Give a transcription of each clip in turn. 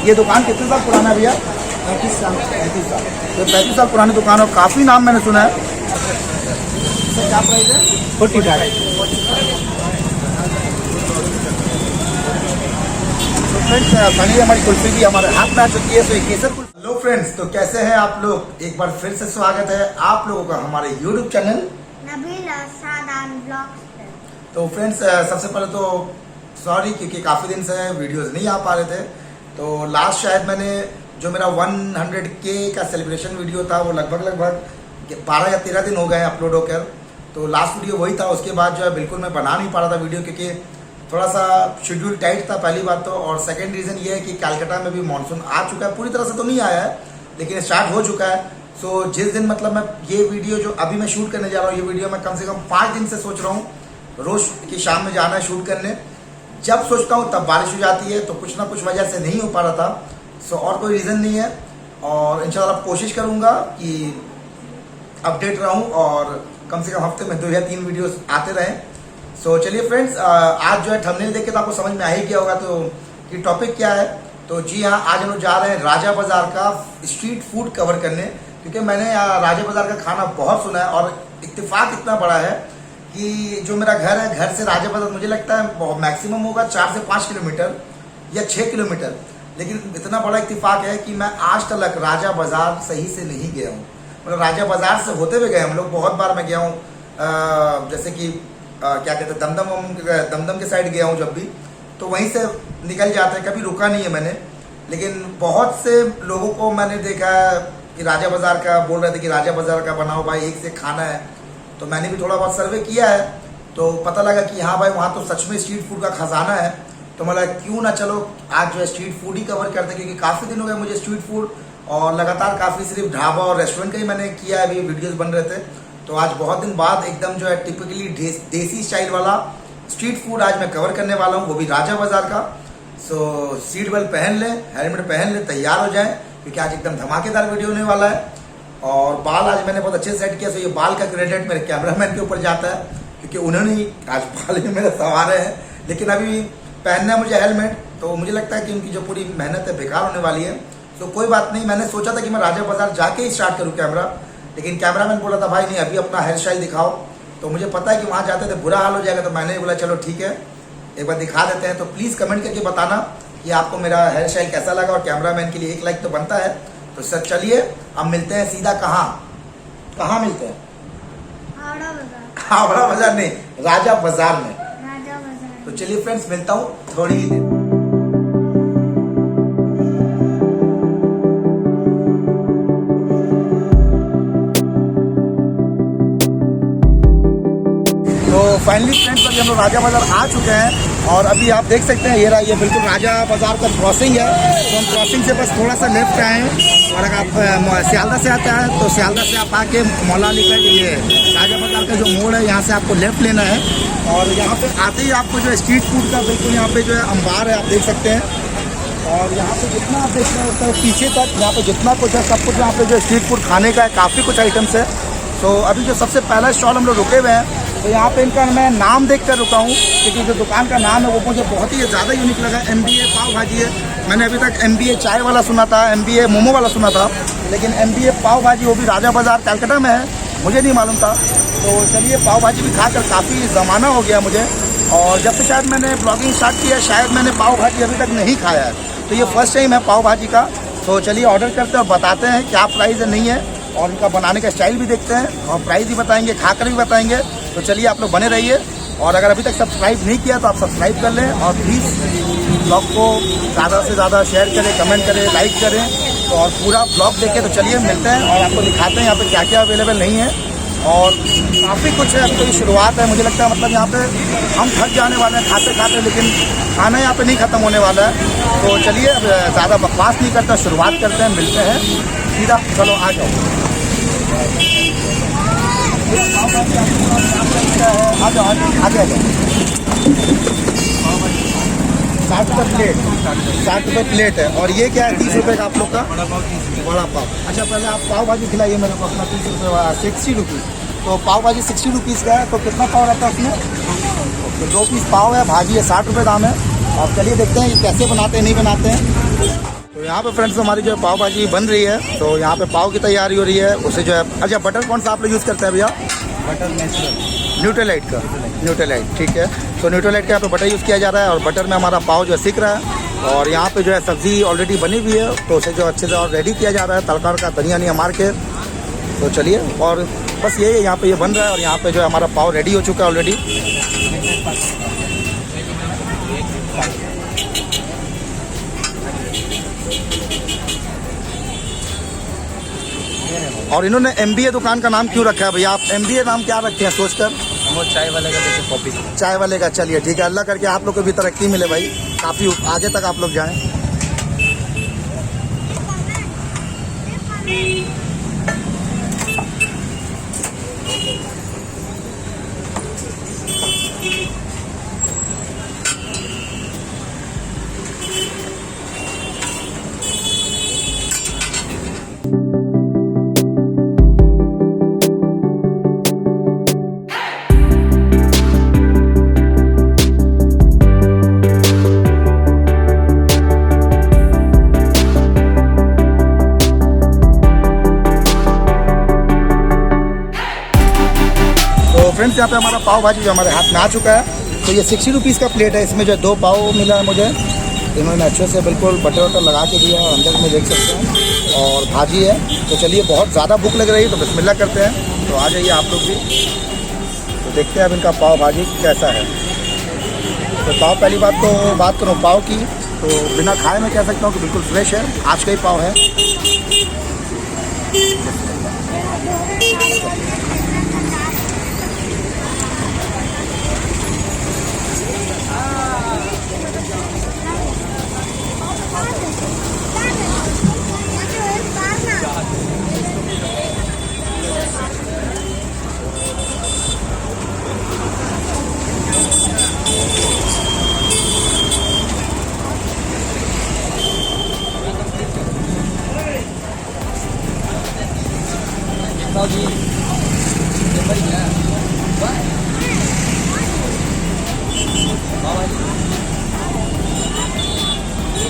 ये दुकान कितने साल पुराना है भैया? 35 साल। 35 साल। तो 35 साल पुरानी दुकान और काफ़ी नाम मैंने सुना है। सर क्या प्राइस है? 45। तो फ्रेंड्स फाइनली हमारी कुल्फी भी हमारे हाथ में आ चुकी है। तो ये केसर कुल्फी। हेलो फ्रेंड्स, तो कैसे हैं आप लोग? एक बार फिर से स्वागत है आप लोगों का हमारे यूट्यूब चैनल नबील सादान ब्लॉग्स पे। तो फ्रेंड्स सबसे पहले तो सॉरी, क्योंकि काफ़ी दिन से वीडियोस नहीं आ पा रहे थे। तो लास्ट शायद मैंने जो मेरा 100K का सेलिब्रेशन वीडियो था वो लगभग 12 या 13 दिन हो गए अपलोड होकर। तो लास्ट वीडियो वही था। उसके बाद जो है बिल्कुल मैं बना नहीं पा रहा था वीडियो, क्योंकि थोड़ा सा शेड्यूल टाइट था पहली बात तो। और सेकेंड रीज़न ये है कि कलकत्ता में भी मानसून आ चुका है, पूरी तरह से तो नहीं आया है लेकिन स्टार्ट हो चुका है। सो जिस दिन मतलब मैं ये वीडियो जो अभी मैं शूट करने जा रहा हूँ, ये वीडियो मैं कम से कम 5 दिन से सोच रहा हूँ रोज़ की शाम में जाना है शूट करने। जब सोचता हूँ तब बारिश हो जाती है, तो कुछ ना कुछ वजह से नहीं हो पा रहा था। सो और कोई रीज़न नहीं है। और इंशाल्लाह कोशिश करूँगा कि अपडेट रहूँ और कम से कम हफ्ते में 2 या 3 वीडियोस आते रहें। सो चलिए फ्रेंड्स, आज जो है थंबनेल देख के तो आपको समझ में आ ही गया होगा तो कि टॉपिक क्या है। तो जी हाँ, आज हम लोग जा रहे हैं राजा बाज़ार का स्ट्रीट फूड कवर करने, क्योंकि मैंने राजा बाज़ार का खाना बहुत सुना है। और इत्तेफाक इतना बड़ा है कि जो मेरा घर है, घर से राजा बाज़ार मुझे लगता है मैक्सिमम होगा 4 से 5 किलोमीटर या 6 किलोमीटर। लेकिन इतना बड़ा इत्तेफाक है कि मैं आज तक राजा बाज़ार सही से नहीं गया हूँ। मतलब राजा बाज़ार से होते हुए गए हम लोग, बहुत बार मैं गया हूँ। जैसे कि क्या कहते हैं, दमदम के साइड गया हूँ जब भी, तो वहीं से निकल जाते हैं, कभी रुका नहीं है मैंने। लेकिन बहुत से लोगों को मैंने देखा है कि राजा बाज़ार का बोल रहे थे कि राजा बाज़ार का बनाओ भाई, एक से खाना है। तो मैंने भी थोड़ा बहुत सर्वे किया है, तो पता लगा कि हाँ भाई, वहाँ तो सच में स्ट्रीट फूड का खजाना है। तो मतलब क्यों ना चलो आज जो है स्ट्रीट फूड ही कवर करते, क्योंकि काफ़ी दिन हो गए मुझे स्ट्रीट फूड और लगातार काफ़ी सिर्फ ढाबा और रेस्टोरेंट का ही मैंने किया है, अभी वीडियोस बन रहे थे। तो आज बहुत दिन बाद एकदम जो है टिपिकली देसी स्टाइल वाला स्ट्रीट फूड आज मैं कवर करने वाला हूँ, वो भी राजा बाज़ार का। सो सीट बेल्ट पहन लें, हेलमेट पहन लें, तैयार हो जाएं, क्योंकि आज एकदम धमाकेदार वीडियो होने वाला है। और बाल आज मैंने बहुत अच्छे से सेट किया। सो ये बाल का क्रेडिट मेरे कैमरामैन के ऊपर जाता है, क्योंकि उन्होंने ही आज बाल भी मेरे संवारे हैं। लेकिन अभी पहनना है मुझे हेलमेट, तो मुझे लगता है कि उनकी जो पूरी मेहनत है बेकार होने वाली है। तो कोई बात नहीं, मैंने सोचा था कि मैं राजा बाज़ार जाके ही स्टार्ट करूँ कैमरा, लेकिन कैमरामैन बोला था भाई नहीं, अभी अपना हेयर स्टाइल दिखाओ। तो मुझे पता है कि वहाँ जाते थे बुरा हाल हो जाएगा, तो मैंने बोला चलो ठीक है एक बार दिखा देते हैं। तो प्लीज़ कमेंट करके बताना कि आपको मेरा हेयर स्टाइल कैसा लगा, और कैमरामैन के लिए 1 लाइक तो बनता है। तो सर चलिए अब मिलते हैं सीधा कहाँ मिलते हैं? हावड़ा बाज़ार नहीं, राजा बाज़ार में। राजा बाज़ार। तो चलिए फ्रेंड्स, मिलता हूँ थोड़ी ही देर। तो फाइनली फ्रेंड्स अभी हम लोग राजा बाज़ार आ चुके हैं, और अभी आप देख सकते हैं ये बिल्कुल राजा बाज़ार का क्रॉसिंग है। तो हम क्रॉसिंग से बस थोड़ा सा लेफ्ट आए हैं, और अगर आप सियालदा से आते हैं तो सियालदा से आप आके मौला लेकर ये राजा बाज़ार का जो मोड़ है यहाँ से आपको लेफ्ट लेना है। और यहाँ पे आते ही आपको जो है स्ट्रीट फूड का बिल्कुल यहाँ पे जो है अंबार है, आप देख सकते हैं। और यहाँ पे जितना आप देख रहे हैं पीछे तक यहाँ पे जितना कुछ है सब कुछ यहाँ पे जो स्ट्रीट फूड खाने का है, काफ़ी कुछ आइटम्स है। तो अभी जो सबसे पहला स्टॉल हम लोग रुके हुए हैं, तो यहाँ पे इनका मैं नाम देख कर रुका हूँ, क्योंकि जो दुकान का नाम है वो मुझे बहुत ही ज़्यादा यूनिक लगा। MBA पाव भाजी है। मैंने अभी तक MBA चाय वाला सुना था, MBA मोमो वाला सुना था, लेकिन MBA पाव भाजी वो भी राजा बाज़ार कलकत्ता में है, मुझे नहीं मालूम था। तो चलिए पाव भाजी भी खाकर काफ़ी ज़माना हो गया मुझे, और जब से शायद मैंने ब्लॉगिंग स्टार्ट किया शायद मैंने पाव भाजी अभी तक नहीं खाया है। तो ये फर्स्ट टाइम है पाव भाजी का। तो चलिए ऑर्डर करते हैं और बताते हैं क्या प्राइस है नहीं है, और इनका बनाने का स्टाइल भी देखते हैं, और प्राइस भी बताएंगे, खाकर भी बताएंगे। तो चलिए आप लोग बने रहिए, और अगर अभी तक सब्सक्राइब नहीं किया तो आप सब्सक्राइब कर लें, और प्लीज़ ब्लॉग को ज़्यादा से ज़्यादा शेयर करें, कमेंट करें, लाइक करें। तो और पूरा ब्लॉग देखें। तो चलिए मिलते हैं और आपको दिखाते हैं यहाँ पे क्या क्या अवेलेबल नहीं है, और काफ़ी कुछ है। अभी तो ये शुरुआत है, मुझे लगता है मतलब यहाँ पे हम थक जाने वाले हैं खाते खाते, लेकिन खाना यहाँ पे नहीं ख़त्म होने वाला है। तो चलिए अब ज़्यादा बकवास नहीं करते, शुरुआत करते हैं, मिलते हैं सीधा। चलो आ जाओ, आ जाओ आगे आ जाओ। 60 रुपये प्लेट, 60 रुपये प्लेट है। और ये क्या है 30 रुपये का आप लोग का बड़ा पाव। अच्छा पहले आप पाव भाजी खिलाइए मेरे को अपना 30 रुपये वाला, 60 रुपीज़। तो पाव भाजी 60 रुपीज़ का है। तो कितना पाव रहता है उसमें? तो 2 पीस पाव है, भाजी है 60 रुपये दाम है। और चलिए देखते हैं ये कैसे बनाते हैं नहीं बनाते हैं। यहाँ पे फ्रेंड्स हमारी जो है पाव भाजी बन रही है, तो यहाँ पे पाव की तैयारी हो रही है। उसे जो है अच्छा बटर कौन सा आप लोग यूज़ करते हैं भैया? बटर नेचुरल, न्यूट्रलाइट का, न्यूट्रलाइट ठीक है। तो न्यूट्रलाइट का यहाँ पे बटर यूज़ किया जा रहा है और बटर में हमारा पाव जो है सीख रहा है। और यहाँ पे जो है सब्ज़ी ऑलरेडी बनी हुई है, तो उसे जो अच्छे से और रेडी किया जा रहा है, तड़का का धनिया नहीं मार के। तो चलिए, और बस ये यहाँ पे ये बन रहा है और यहाँ पे जो है हमारा पाव रेडी हो चुका है ऑलरेडी। और इन्होंने MBA दुकान का नाम क्यों रखा है भैया? आप MBA नाम क्या रखते हैं सोचकर? वो चाय वाले का जैसे कॉफी, चाय वाले का। चलिए ठीक है, अल्लाह करके आप लोग को भी तरक्की मिले भाई, काफ़ी आगे तक आप लोग जाएं। फ्रेंड्स यहाँ पे हमारा पाव भाजी जो हमारे हाथ में आ चुका है। तो ये 60 रुपीज़ का प्लेट है, इसमें जो 2 पाव मिला है मुझे। इन्होंने अच्छे से बिल्कुल बटर वटर लगा के दिया है, अंदर में देख सकते हैं, और भाजी है। तो चलिए, बहुत ज़्यादा भूख लग रही है तो बिस्मिल्लाह करते हैं। तो आ जाइए आप लोग भी, तो देखते हैं अब इनका पाव भाजी कैसा है। तो पाव, पहली बात तो बात करूँ पाव की, तो बिना खाए मैं कह सकता हूँ कि बिल्कुल फ्रेश है, आज का ही पाव है।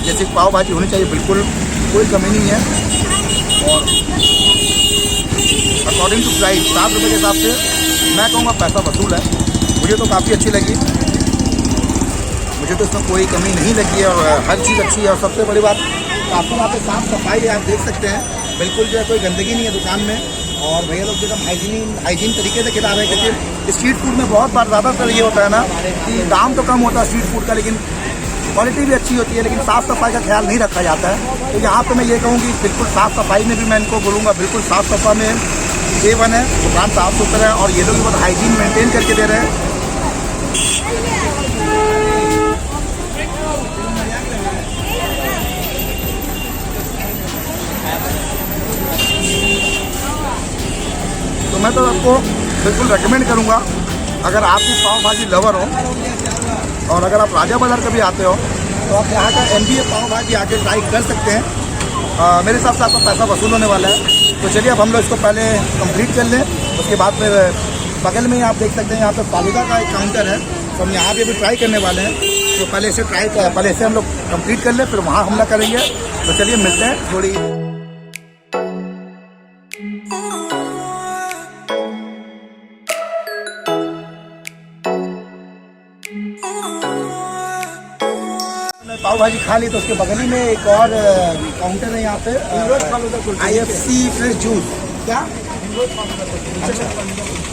जैसे पाव भाजी होनी चाहिए, बिल्कुल कोई कमी नहीं है। और अकॉर्डिंग टू प्राइस 7 रुपये के हिसाब से मैं कहूँगा पैसा वसूल है। मुझे तो काफ़ी अच्छी लगी, मुझे तो इसमें कोई कमी नहीं लगी है और हर चीज़ अच्छी है। और सबसे बड़ी बात, काफ़ी यहाँ पे साफ़ सफाई है, आप देख सकते हैं, बिल्कुल जो है कोई गंदगी नहीं है दुकान में। और भैया लोग एकदम हाइजीन तरीके से खिला रहे हैं। क्योंकि स्ट्रीट फूड में बहुत बार ज़्यादातर ये होता है ना कि दाम तो कम होता है स्ट्रीट फूड का, लेकिन क्वालिटी भी अच्छी होती है, लेकिन साफ़ सफाई का ख्याल नहीं रखा जाता है। तो यहाँ पे मैं ये कहूँ कि बिल्कुल साफ़ सफाई में भी मैं इनको बोलूँगा, बिल्कुल साफ़ सफाई में A1 है, दुकान साफ़ सुथरा है और ये लोग बहुत हाइजीन मेंटेन करके दे रहे हैं। तो मैं तो आपको बिल्कुल रेकमेंड करूँगा, अगर आप भी पाव भाजी लवर हो और अगर आप राजा बाज़ार कभी आते हो तो आप यहाँ का MBA पाव भाजी आके ट्राई कर सकते हैं। मेरे हिसाब से आपका पैसा वसूल होने वाला है। तो चलिए, अब हम लोग इसको पहले कंप्लीट कर लें, उसके बाद फिर बगल में ही आप देख सकते हैं यहाँ पे फालूदा का एक काउंटर है, तो हम यहाँ भी अभी ट्राई करने वाले हैं। तो पहले इसे हम लोग कंप्लीट कर लें, फिर वहाँ हमला करेंगे। तो चलिए मिलते हैं थोड़ी। पाव भाजी खा ली तो उसके बगल ही में एक और काउंटर है यहाँ पे, IFC फ्रेश जूस। क्या?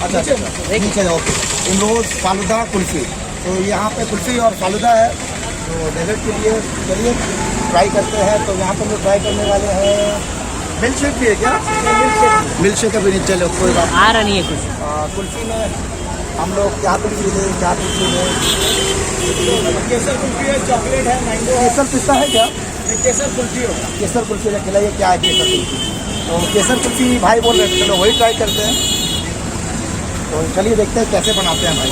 अच्छा, नीचे ओके, इमरोज फालूदा कुल्फी। तो यहाँ पे कुल्फी और फालूदा है, तो डेजर्ट के लिए चलिए ट्राई करते हैं। तो यहाँ पर हम लोग ट्राई करने वाले हैं मिल्क शेक भी है क्या? मिल्क शेक का भी नहीं, चलो कोई बात आ रहा नहीं है कुछ। कुल्फी में हम लोग क्या कुल्फी लें, क्या कुल्फी लें? केसर कुल्फी है, चॉकलेट है, मैंगो है। केसर पिस्ता है क्या? केसर कुल्फी हो, केसर कुल्फी का खिलाइए, क्या है केसर कुल्फी? तो केसर कुल्फी भाई बोल रहे थे, चलो वही ट्राई करते हैं। तो चलिए देखते हैं कैसे बनाते हैं भाई।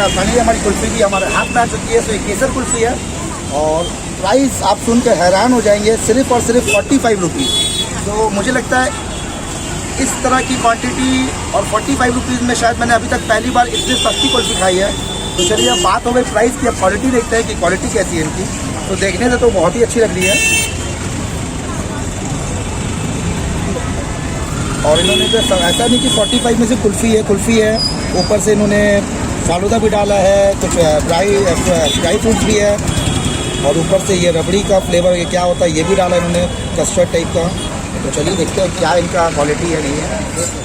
फाइनली हमारी कुल्फ़ी भी हमारे हाथ में आ चुकी है। तो ये केसर कुल्फ़ी है और प्राइस आप सुन के हैरान हो जाएंगे, सिर्फ और सिर्फ 45 रुपीज़। तो मुझे लगता है इस तरह की क्वांटिटी और 45 रुपीज़ में शायद मैंने अभी तक पहली बार इतनी सस्ती कुल्फ़ी खाई है। तो चलिए अब बात हो गई प्राइस की, अब क्वालिटी देखते हैं कि क्वालिटी कैसी है इनकी। तो देखने से तो बहुत ही अच्छी लग रही है। और इन्होंने जो ऐसा नहीं कि 45 में से कुल्फ़ी है, ऊपर से इन्होंने फालूदा भी डाला है, कुछ ड्राई फ्रूट्स भी है, और ऊपर से ये रबड़ी का फ्लेवर ये क्या होता है ये भी डाला है इन्होंने, कस्टर्ड टाइप का। तो चलिए देखते हैं क्या इनका क्वालिटी है नहीं है।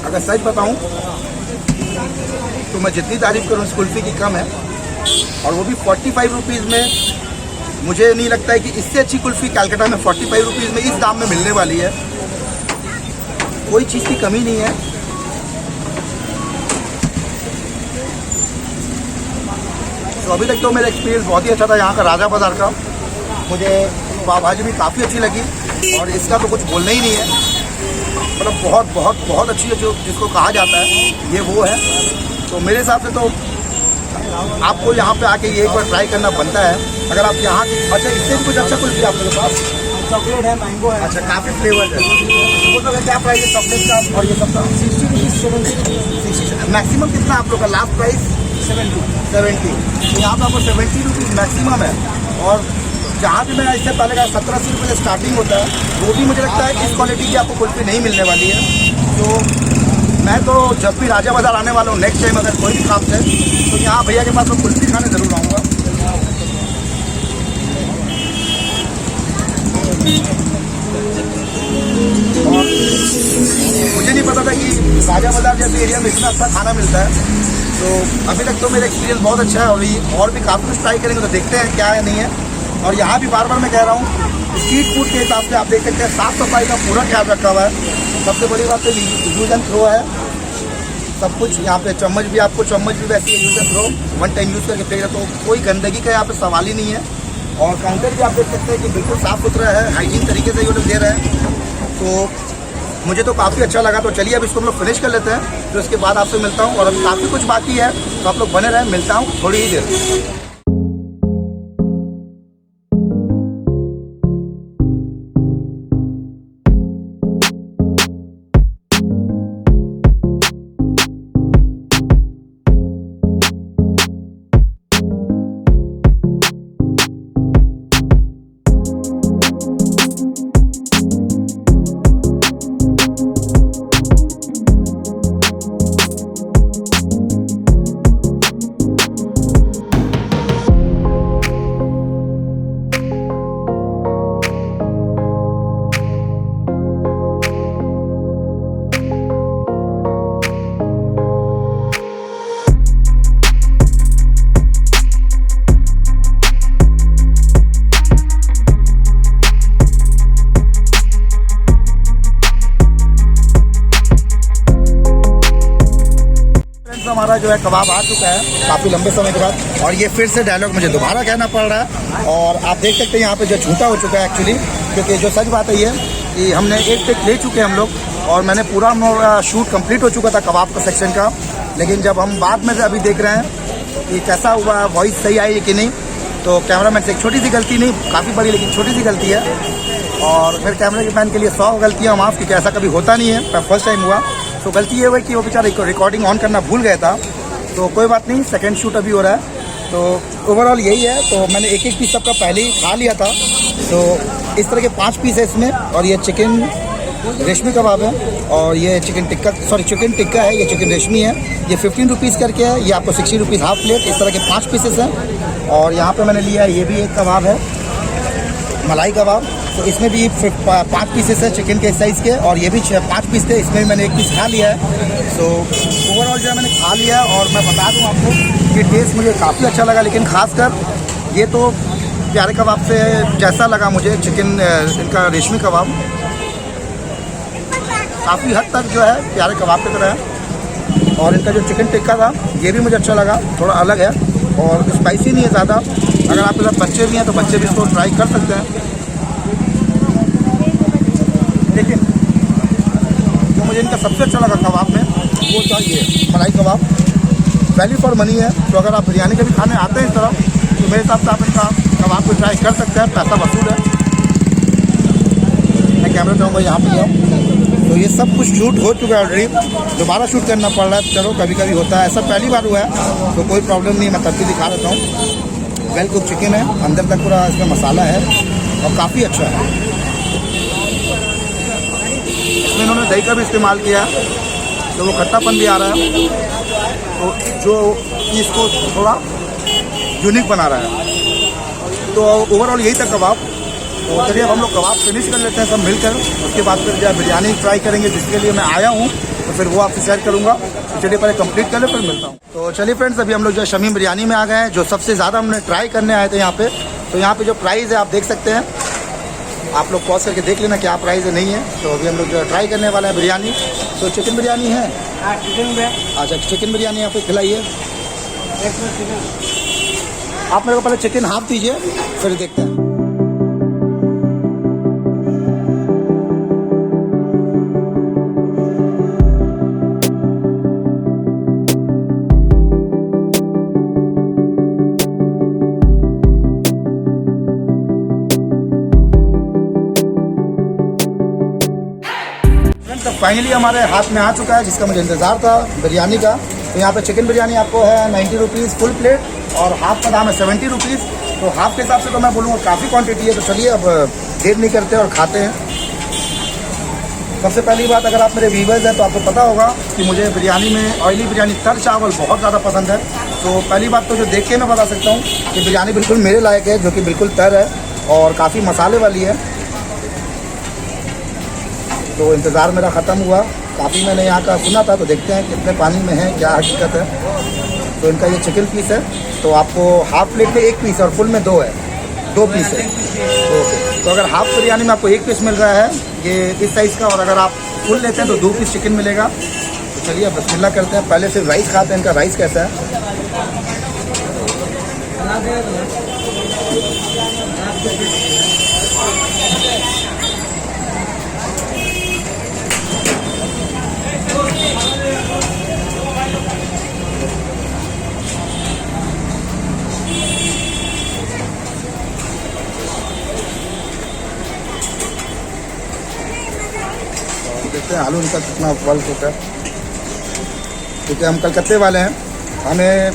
अगर सच बताऊं तो मैं जितनी तारीफ़ करूं इस कुल्फ़ी की कम है, और वो भी 45 रुपीज़ में। मुझे नहीं लगता है कि इससे अच्छी कुल्फ़ी कलकत्ता में 45 रुपीज़ में इस दाम में मिलने वाली है। कोई चीज़ की कमी नहीं है। तो अभी तक तो मेरा एक्सपीरियंस बहुत ही अच्छा था यहाँ का राजा बाज़ार का। मुझे पाव भाजी भी काफ़ी अच्छी लगी, और इसका तो कुछ बोलना ही नहीं है। मतलब बहुत बहुत बहुत अच्छी है, जो जिसको कहा जाता है ये वो है। तो मेरे हिसाब से तो आपको यहाँ पे आके ये एक बार ट्राई करना बनता है। अगर आप यहाँ की अच्छा इससे भी कुछ अच्छा कुल्फ़ी आपके पास चॉकलेट है, मैंगो है। अच्छा काफ़ी फ्लेवर है। वो तो क्या प्राइस है चॉकलेट का और ये सब का? 60 रुपीज़, 70 रुपीज़, मैक्सिमम कितना आप लोग का लास्ट प्राइस? 70। तो यहाँ पर आपको 70 रुपीज़ मैक्सिमम है। और जहाँ भी मैं इससे पहले का 17-80 रुपये से स्टार्टिंग होता है, वो भी मुझे लगता है इस क्वालिटी की आपको कुल्फ़ी नहीं मिलने वाली है। तो मैं तो जब भी राजा बाज़ार आने वाला हूँ नेक्स्ट टाइम अगर कोई भी काम से, तो यहाँ भैया के पास मैं कुल्फ़ी खाने ज़रूर आऊँगा। और मुझे नहीं पता था कि राजा बाज़ार जैसे एरिया में इतना अच्छा खाना मिलता है। तो अभी तक तो मेरा एक्सपीरियंस बहुत अच्छा है, और भी काफ़ी कुछ ट्राई करेंगे तो देखते हैं क्या है नहीं है। और यहाँ भी बार बार मैं कह रहा हूँ स्ट्रीट फूड के हिसाब से आप देख सकते हैं साफ़ सफाई का पूरा ख्याल रखा हुआ है। सबसे बड़ी बात तो यूज़ एंड थ्रो है सब कुछ। यहाँ पे चम्मच भी आपको चम्मच भी वैसे use and throw, one time use करके फेंक, तो कोई गंदगी का यहाँ पे सवाल ही नहीं है। और काउंटर भी आप देख सकते हैं कि बिल्कुल साफ़ सुथरा है, हाइजीन तरीके से ये लोग दे रहे हैं। तो मुझे तो काफ़ी अच्छा लगा। तो चलिए अब इसको हम लोग फिनिश कर लेते हैं, तो इसके बाद आपसे मिलता हूँ। और अभी काफ़ी कुछ बाकी है, तो आप लोग बने रहें, मिलता हूँ थोड़ी ही देर। हमारा जो है कबाब आ चुका है काफ़ी लंबे समय के बाद, और ये फिर से डायलॉग मुझे दोबारा कहना पड़ रहा है। और आप देख सकते हैं यहाँ पे जो झूठा हो चुका है एक्चुअली, क्योंकि जो सच बात है ये कि हमने एक टेक ले चुके हैं हम लोग, और मैंने पूरा शूट कंप्लीट हो चुका था कबाब का सेक्शन का। लेकिन जब हम बाद में से अभी देख रहे हैं कि कैसा हुआ, वॉइस सही आई कि नहीं, तो कैमरामैन से एक छोटी सी गलती, नहीं काफ़ी बड़ी लेकिन छोटी सी गलती है। और फिर कैमरे के मैन के लिए 100 गलतियाँ माफ़, क्योंकि ऐसा कभी होता नहीं है, फर्स्ट टाइम हुआ। तो गलती ये हुई कि वो बेचारा रिकॉर्डिंग ऑन करना भूल गया था। तो कोई बात नहीं, सेकंड शूट अभी हो रहा है। तो ओवरऑल यही है। तो मैंने एक एक पीस सबका पहले ही खा लिया था। तो इस तरह के 5 पीस है इसमें, और ये चिकन रेशमी कबाब है, और ये चिकन टिक्का है, ये चिकन रेशमी है। ये 15 रुपीज़ करके है, ये आपको 60 रुपीज़ हाफ प्लेट। इस तरह के 5 पीसेस हैं। और यहाँ पे मैंने लिया है, ये भी एक कबाब है, मलाई कबाब। तो इसमें भी 5 पीसेस है चिकन के साइज़ के, और ये भी 5 पीस थे, इसमें भी मैंने 1 पीस खा लिया है। तो ओवरऑल जो है मैंने खा लिया है। और मैं बता दूं आपको कि टेस्ट मुझे काफ़ी अच्छा लगा, लेकिन खासकर ये तो प्यारे कबाब से जैसा लगा मुझे चिकन इनका रेशमी कबाब काफ़ी हद तक जो है प्यारे कबाब की तरह है। और इनका जो चिकन टिक्का था ये भी मुझे अच्छा लगा, थोड़ा अलग है और स्पाइसी नहीं है ज़्यादा। अगर आपके साथ बच्चे भी हैं तो बच्चे भी इसको ट्राई कर सकते हैं। लेकिन जो मुझे इनका सबसे अच्छा लगा कबाब में वो था ये मलाई कबाब। वैल्यू फॉर मनी है, तो अगर आप बिरयानी कभी खाने आते हैं इस तरफ तो मेरे हिसाब से आप इनका कबाब को ट्राई कर सकते हैं, पैसा वसूल है। मैं कैमरा चाहूँगा यहाँ पे जाऊँ। तो ये सब कुछ शूट हो चुका है ऑलरेडी, दोबारा शूट करना पड़ रहा है। चलो कभी कभी होता है, ऐसा पहली बार हुआ है तो कोई प्रॉब्लम नहीं, मैं तब भी दिखा देता हूँ। वेल कुक चिकन है, अंदर तक पूरा इसका मसाला है और काफ़ी अच्छा है। इसमें इन्होंने दही का भी इस्तेमाल किया है तो वो खट्टापन भी आ रहा है, तो जो इसको थोड़ा यूनिक बना रहा है। तो ओवरऑल यही था कबाब। तो चलिए अब हम लोग कबाब फिनिश कर लेते हैं सब मिलकर, उसके बाद फिर जो बिरयानी ट्राई करेंगे जिसके लिए मैं आया हूँ, तो फिर वो आपसे शेयर करूँगा। तो चलिए पहले कंप्लीट कर ले फिर मिलता हूँ। तो चलिए फ्रेंड्स, अभी हम लोग जो शमीम बिरयानी में आ गए हैं, जो सबसे ज़्यादा हमने ट्राई करने आए थे यहाँ पे। तो यहाँ पे जो प्राइस है आप देख सकते हैं, आप लोग पॉज करके देख लेना क्या प्राइस है नहीं है। तो अभी हम लोग जो ट्राई करने वाले हैं बिरयानी, तो चिकन बिरयानी है। अच्छा, चिकन बिरयानी यहाँ पे खिलाइए। आप मेरे को पहले चिकन हाफ दीजिए फिर देखते हैं। तो फाइनली हमारे हाथ में आ चुका है जिसका मुझे इंतज़ार था बिरयानी का। तो यहाँ पे चिकन बिरयानी आपको है 90 रुपीज़ फुल प्लेट और हाफ का दाम है 70 रुपीज़। तो हाफ के हिसाब से तो मैं बोलूँगा काफ़ी क्वांटिटी है। तो चलिए अब देर नहीं करते और खाते हैं। सबसे पहली बात, अगर आप मेरे व्यूवर्स हैं तो आपको पता होगा कि मुझे बिरयानी में ऑयली बिरयानी तर चावल बहुत ज़्यादा पसंद है। तो पहली बात तो जो देख के मैं बता सकता हूँ कि बिरयानी बिल्कुल मेरे लायक है, जो कि बिल्कुल तर है और काफ़ी मसाले वाली है। तो इंतज़ार मेरा ख़त्म हुआ, काफ़ी मैंने यहाँ का सुना था, तो देखते हैं कितने पानी में है, क्या हकीकत है। तो इनका ये चिकन पीस है, तो आपको हाफ प्लेट में 1 पीस और फुल में 2 है, 2 पीस है। ओके, तो अगर हाफ बिरयानी में आपको 1 पीस मिल रहा है ये इस साइज़ का, और अगर आप फुल लेते हैं तो 2 पीस चिकन मिलेगा। तो चलिए अब बिस्मिल्लाह करते हैं। पहले सिर्फ राइस खाते हैं, इनका राइस कैसा है। देखते हैं आलू इनका कितना बॉयल होता है, क्योंकि हम कलकत्ते वाले हैं। हमें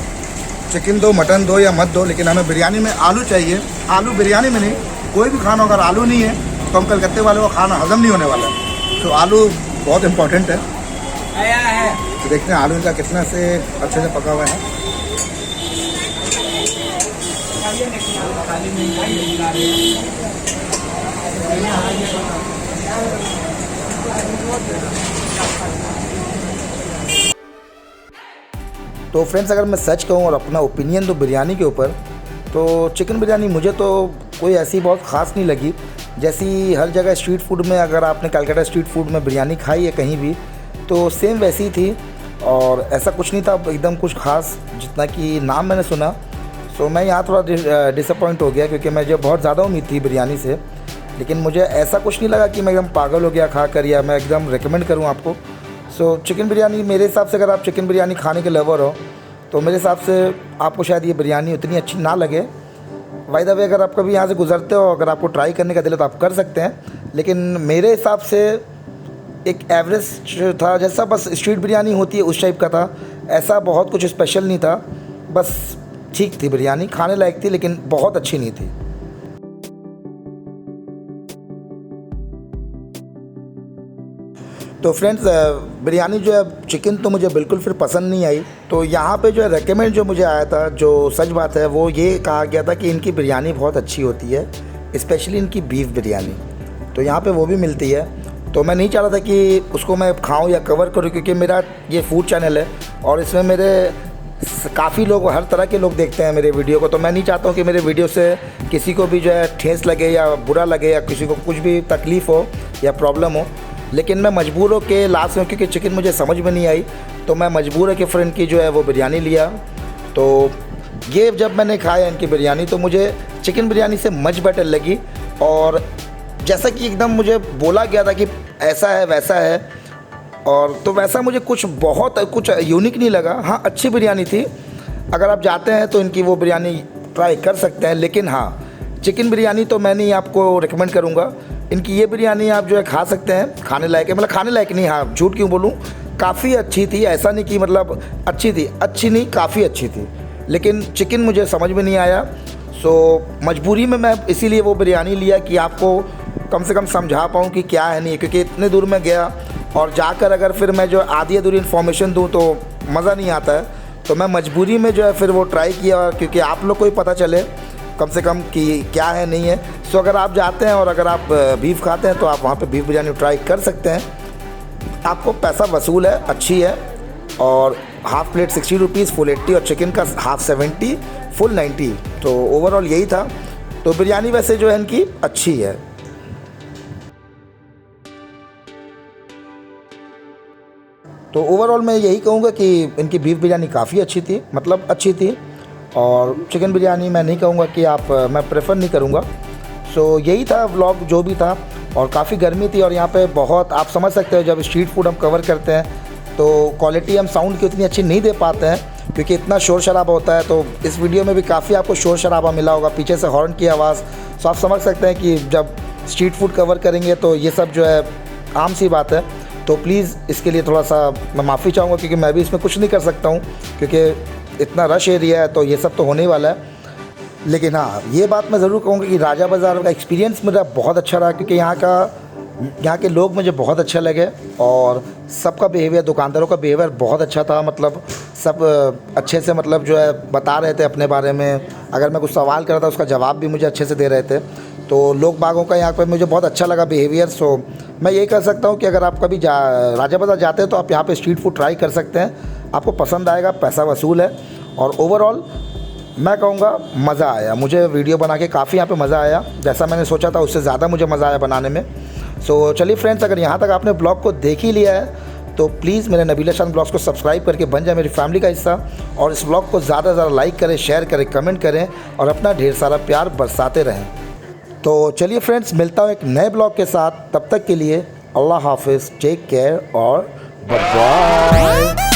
चिकन दो, मटन दो या मत दो, लेकिन हमें बिरयानी में आलू चाहिए। आलू बिरयानी में नहीं, कोई भी खाना अगर आलू नहीं है तो हम कलकत्ते वाले को खाना हजम नहीं होने वाला है। तो आलू बहुत इम्पोर्टेंट है। तो देखते हैं आलू इनका कितना से अच्छे से पका हुआ है। तो फ्रेंड्स, अगर मैं सच कहूँ और अपना ओपिनियन दूँ बिरयानी के ऊपर, तो चिकन बिरयानी मुझे तो कोई ऐसी बहुत ख़ास नहीं लगी। जैसी हर जगह स्ट्रीट फूड में, अगर आपने कलकत्ता स्ट्रीट फूड में बिरयानी खाई है कहीं भी, तो सेम वैसी ही थी और ऐसा कुछ नहीं था एकदम कुछ ख़ास, जितना कि नाम मैंने सुना। सो मैं यहाँ थोड़ा डिसअपॉइंट हो गया, क्योंकि मुझे बहुत ज़्यादा उम्मीद थी बिरयानी से। लेकिन मुझे ऐसा कुछ नहीं लगा कि मैं एकदम पागल हो गया खा कर, या मैं एकदम रिकमेंड करूँ आपको। सो चिकन बिरयानी मेरे हिसाब से, अगर आप चिकन बिरयानी खाने के लवर हो तो मेरे हिसाब से आपको शायद ये बिरयानी उतनी अच्छी ना लगे। बाय द वे, अगर आप कभी यहाँ से गुजरते हो, अगर आपको ट्राई करने का दिल है तो आप कर सकते हैं। लेकिन मेरे हिसाब से एक एवरेज था, जैसा बस स्ट्रीट बिरयानी होती है उस टाइप का था। ऐसा बहुत कुछ स्पेशल नहीं था, बस ठीक थी बिरयानी, खाने लायक थी, लेकिन बहुत अच्छी नहीं थी। तो फ्रेंड्स, बिरयानी जो है चिकन तो मुझे बिल्कुल फिर पसंद नहीं आई। तो यहाँ पे जो है रेकमेंड जो मुझे आया था, जो सच बात है, वो ये कहा गया था कि इनकी बिरयानी बहुत अच्छी होती है, स्पेशली इनकी बीफ बिरयानी। तो यहाँ पे वो भी मिलती है। तो मैं नहीं चाह रहा था कि उसको मैं खाऊं या कवर करूं, क्योंकि मेरा ये फूड चैनल है और इसमें मेरे काफ़ी लोग, हर तरह के लोग देखते हैं मेरे वीडियो को, तो मैं नहीं चाहता हूँ कि मेरे वीडियो से किसी को भी जो है ठेस लगे या बुरा लगे या किसी को कुछ भी तकलीफ़ हो या प्रॉब्लम हो। लेकिन मैं मजबूर हो के लास्ट में, क्योंकि चिकन मुझे समझ में नहीं आई, तो मैं मजबूर है कि फ्रेंड की जो है वो बिरयानी लिया। तो ये जब मैंने खाया इनकी बिरयानी तो मुझे चिकन बिरयानी से मच बेटर लगी। और जैसा कि एकदम मुझे बोला गया था कि ऐसा है वैसा है, और तो वैसा मुझे कुछ यूनिक नहीं लगा। हाँ, अच्छी बिरयानी थी। अगर आप जाते हैं तो इनकी वो बिरयानी ट्राई कर सकते हैं। लेकिन हाँ, चिकन बिरयानी तो मैं नहीं आपको रिकमेंड करूँगा। इनकी ये बिरयानी आप जो है खा सकते हैं, खाने लायक है। मतलब खाने लायक नहीं, हाँ झूठ क्यों बोलूँ, काफ़ी अच्छी थी। ऐसा नहीं कि मतलब अच्छी थी, अच्छी नहीं, काफ़ी अच्छी थी। लेकिन चिकन मुझे समझ में नहीं आया। सो मजबूरी में मैं इसीलिए वो बिरयानी लिया कि आपको कम से कम समझा पाऊँ कि क्या है नहीं, क्योंकि इतने दूर मैं गया और जाकर अगर फिर मैं जो आधी अधूरी इन्फॉर्मेशन दूँ तो मज़ा नहीं आता है। तो मैं मजबूरी में जो है फिर वो ट्राई किया, क्योंकि आप लोग को ही पता चले कम से कम कि क्या है नहीं है। सो अगर आप जाते हैं और अगर आप बीफ खाते हैं तो आप वहाँ पे बीफ बिरयानी ट्राई कर सकते हैं। आपको पैसा वसूल है, अच्छी है। और हाफ़ प्लेट 60 रुपीज़, फुल 80, और चिकन का हाफ़ 70, फुल 90। तो ओवरऑल यही था। तो बिरयानी वैसे जो है इनकी अच्छी है। तो ओवरऑल मैं यही कहूँगा कि इनकी बीफ बिरयानी काफ़ी अच्छी थी, मतलब अच्छी थी। और चिकन बिरयानी मैं नहीं कहूँगा कि मैं प्रेफर नहीं करूँगा। सो यही था व्लॉग जो भी था। और काफ़ी गर्मी थी और यहाँ पे बहुत, आप समझ सकते हो जब स्ट्रीट फूड हम कवर करते हैं तो क्वालिटी हम साउंड की उतनी अच्छी नहीं दे पाते हैं, क्योंकि इतना शोर शराबा होता है। तो इस वीडियो में भी काफ़ी आपको शोर शराबा मिला होगा, पीछे से हॉर्न की आवाज़। सो आप समझ सकते हैं कि जब स्ट्रीट फूड कवर करेंगे तो ये सब जो है आम सी बात है। तो प्लीज़ इसके लिए थोड़ा सा मैं माफ़ी चाहूँगा, क्योंकि मैं भी इसमें कुछ नहीं कर सकता हूँ, क्योंकि इतना रश एरिया है तो ये सब तो होने ही वाला है। लेकिन हाँ, ये बात मैं ज़रूर कहूँगा कि राजा बाज़ार का एक्सपीरियंस मेरा बहुत अच्छा रहा, क्योंकि यहाँ के लोग मुझे बहुत अच्छे लगे और सबका बिहेवियर, दुकानदारों का बिहेवियर बहुत अच्छा था। मतलब सब अच्छे से मतलब जो है बता रहे थे अपने बारे में। अगर मैं कुछ सवाल कर रहा था उसका जवाब भी मुझे अच्छे से दे रहे थे। तो लोग बागों का यहाँ पर मुझे बहुत अच्छा लगा बिहेवियर। सो मैं यही कह सकता हूँ कि अगर आप कभी राजा बाज़ार जाते हैं तो आप यहाँ पे स्ट्रीट फूड ट्राई कर सकते हैं, आपको पसंद आएगा, पैसा वसूल है। और ओवरऑल मैं कहूँगा मज़ा आया, मुझे वीडियो बना के काफ़ी यहाँ पे मज़ा आया। जैसा मैंने सोचा था उससे ज़्यादा मुझे मज़ा आया बनाने में। सो चलिए फ्रेंड्स, अगर यहाँ तक आपने ब्लॉग को देख ही लिया है तो प्लीज़ मेरे नबीला शान ब्लॉग्स को सब्सक्राइब करके बन जाए मेरी फैमिली का हिस्सा। और इस ब्लॉग को ज़्यादा से ज़्यादा लाइक करें, शेयर करें, कमेंट करें और अपना ढेर सारा प्यार बरसाते रहें। तो चलिए फ्रेंड्स, मिलता हूँ एक नए ब्लॉग के साथ। तब तक के लिए अल्लाह हाफिज़, टेक केयर और बाय बाय।